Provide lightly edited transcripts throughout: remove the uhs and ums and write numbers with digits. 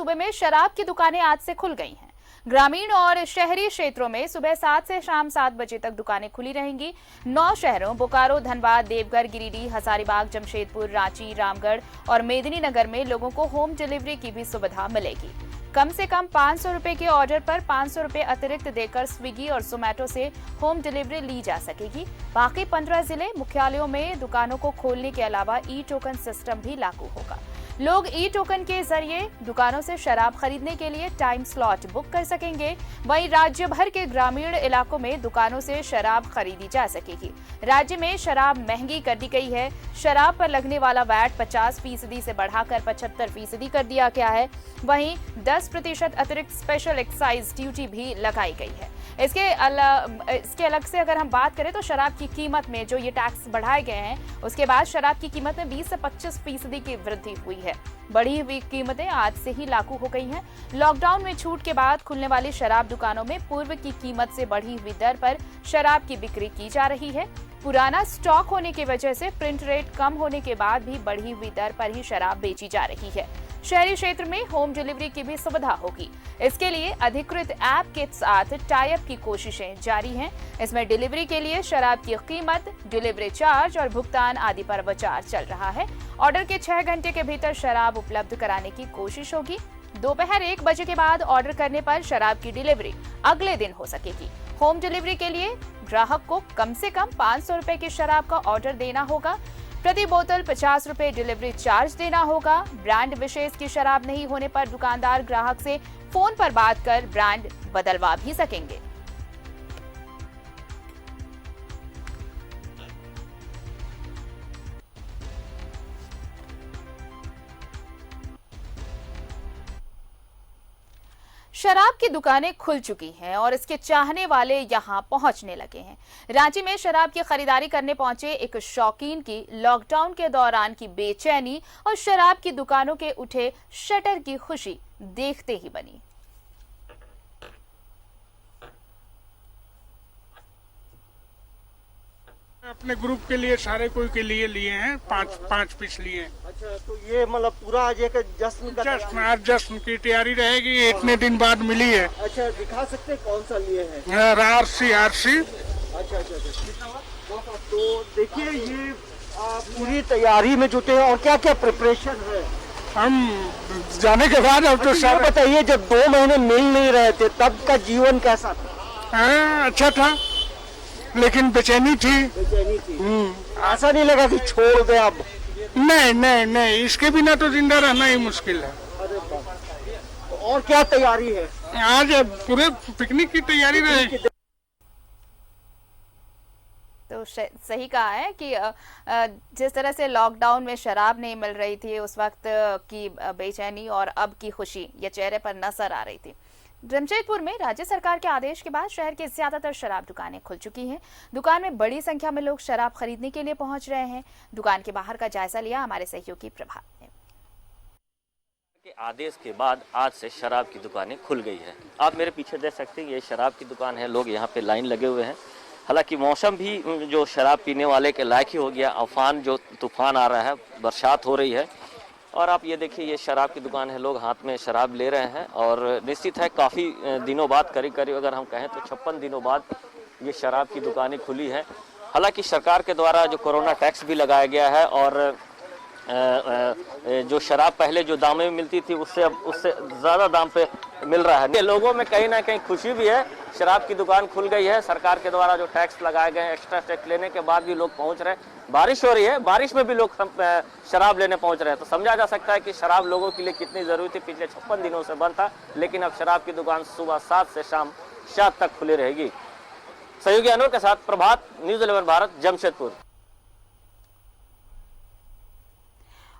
सूबे में शराब की दुकानें आज से खुल गई हैं। ग्रामीण और शहरी क्षेत्रों में सुबह 7 से शाम 7 बजे तक दुकानें खुली रहेंगी। 9 शहरों बोकारो, धनबाद, देवघर, गिरिडीह, हजारीबाग, जमशेदपुर, रांची, रामगढ़ और मेदिनीनगर में लोगों को होम डिलीवरी की भी सुविधा मिलेगी। कम से कम 500 रुपए के ऑर्डर पर 500 रुपए अतिरिक्त देकर स्विगी और जोमैटो से होम डिलीवरी ली जा सकेगी। बाकी 15 जिले मुख्यालयों में दुकानों को खोलने के अलावा ई टोकन सिस्टम भी लागू होगा। लोग ई टोकन के जरिए दुकानों से शराब खरीदने के लिए टाइम स्लॉट बुक कर सकेंगे। वहीं राज्य भर के ग्रामीण इलाकों में दुकानों से शराब खरीदी जा सकेगी। राज्य में शराब महंगी कर दी गई है। शराब पर लगने वाला वैट 50% से बढ़ाकर 75% कर दिया गया है। वहीं 10% अतिरिक्त स्पेशल एक्साइज ड्यूटी भी लगाई गई है। इसके अलग से अगर हम बात करें तो शराब की कीमत में जो ये टैक्स बढ़ाए गए हैं, उसके बाद शराब की कीमत में 20 से 25% की वृद्धि हुई है। बढ़ी हुई कीमतें आज से ही लागू हो गई हैं। लॉकडाउन में छूट के बाद खुलने वाली शराब दुकानों में पूर्व की कीमत से बढ़ी हुई दर पर शराब की बिक्री की जा रही है। पुराना स्टॉक होने की वजह से प्रिंट रेट कम होने के बाद भी बढ़ी हुई दर पर ही शराब बेची जा रही है। शहरी क्षेत्र में होम डिलीवरी की भी सुविधा होगी। इसके लिए अधिकृत ऐप के साथ टाई अप की कोशिशें जारी हैं। इसमें डिलीवरी के लिए शराब की कीमत, डिलीवरी चार्ज और भुगतान आदि पर विचार चल रहा है। ऑर्डर के 6 घंटे के भीतर शराब उपलब्ध कराने की कोशिश होगी। दोपहर 1 बजे के बाद ऑर्डर करने पर शराब की डिलीवरी अगले दिन हो सकेगी। होम डिलीवरी के लिए ग्राहक को कम से कम 500 रुपए की शराब का ऑर्डर देना होगा। प्रति बोतल 50 रुपए डिलीवरी चार्ज देना होगा। ब्रांड विशेष की शराब नहीं होने पर दुकानदार ग्राहक से फोन पर बात कर ब्रांड बदलवा भी सकेंगे। शराब की दुकानें खुल चुकी हैं और इसके चाहने वाले यहां पहुंचने लगे हैं। रांची में शराब की खरीदारी करने पहुंचे एक शौकीन की लॉकडाउन के दौरान की बेचैनी और शराब की दुकानों के उठे शटर की खुशी देखते ही बनी। अपने ग्रुप के लिए सारे कोई के लिए लिए हैं, पाँच पीस लिए। अच्छा, तो ये मतलब पूरा आज एक जश्न का आज जश्न की तैयारी रहेगी। इतने दिन बाद मिली है। अच्छा, दिखा सकते हैं कौन सा लिए हैं? आरसी। अच्छा, तो देखिए ये पूरी तैयारी में जुटे हैं और क्या क्या प्रिपरेशन है? हम जाने के बाद अब तो अच्छा, बताइए, जब 2 महीने मिल नहीं रहे थे तब का जीवन कैसा था? अच्छा था, लेकिन बेचैनी थी। ऐसा नहीं लगा कि छोड़ दे अब? नहीं, इसके बिना तो जिंदा रहना ही मुश्किल है। और क्या तैयारी है? आज पूरे पिकनिक की तैयारी रहेगी। तो सही कहा है कि जिस तरह से लॉकडाउन में शराब नहीं मिल रही थी, उस वक्त की बेचैनी और अब की खुशी ये चेहरे पर नजर आ रही थी। जमशेदपुर में राज्य सरकार के आदेश के बाद शहर के ज्यादातर शराब दुकानें खुल चुकी हैं। दुकान में बड़ी संख्या में लोग शराब खरीदने के लिए पहुंच रहे हैं। दुकान के बाहर का जायजा लिया हमारे सहयोगी प्रभात ने। के आदेश के बाद आज से शराब की दुकानें खुल गई है। आप मेरे पीछे देख सकते हैं, ये शराब की दुकान है। लोग यहाँ पे लाइन लगे हुए हैं। हालांकि मौसम भी जो शराब पीने वाले के लायक ही हो गया। तूफान आ रहा है, बरसात हो रही है और आप ये देखिए, ये शराब की दुकान है। लोग हाथ में शराब ले रहे हैं और निश्चित है काफ़ी दिनों बाद, करीब अगर हम कहें तो 56 दिनों बाद ये शराब की दुकानें खुली हैं। हालांकि सरकार के द्वारा जो कोरोना टैक्स भी लगाया गया है और जो शराब पहले जो दाम में मिलती थी उससे ज़्यादा दाम पे मिल रहा है। लोगों में कहीं ना कहीं खुशी भी है। शराब की दुकान खुल गई है। सरकार के द्वारा जो टैक्स लगाए गए हैं, एक्स्ट्रा टैक्स लेने के बाद भी लोग पहुंच रहे हैं। बारिश हो रही है, बारिश में भी लोग शराब लेने पहुंच रहे हैं। तो समझा जा सकता है कि शराब लोगों के लिए कितनी जरूरी थी। पिछले 56 दिनों से बंद था, लेकिन अब शराब की दुकान सुबह 7 से शाम 7 तक खुली रहेगी। सहयोगी अनूर के साथ प्रभात, न्यूज़ 11 भारत, जमशेदपुर।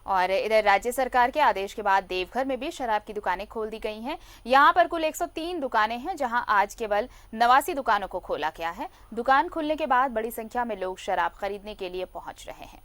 और इधर राज्य सरकार के आदेश के बाद देवघर में भी शराब की दुकानें खोल दी गई हैं। यहां पर कुल 103 दुकानें हैं, जहां आज केवल 89 दुकानों को खोला गया है। दुकान खुलने के बाद बड़ी संख्या में लोग शराब खरीदने के लिए पहुंच रहे हैं।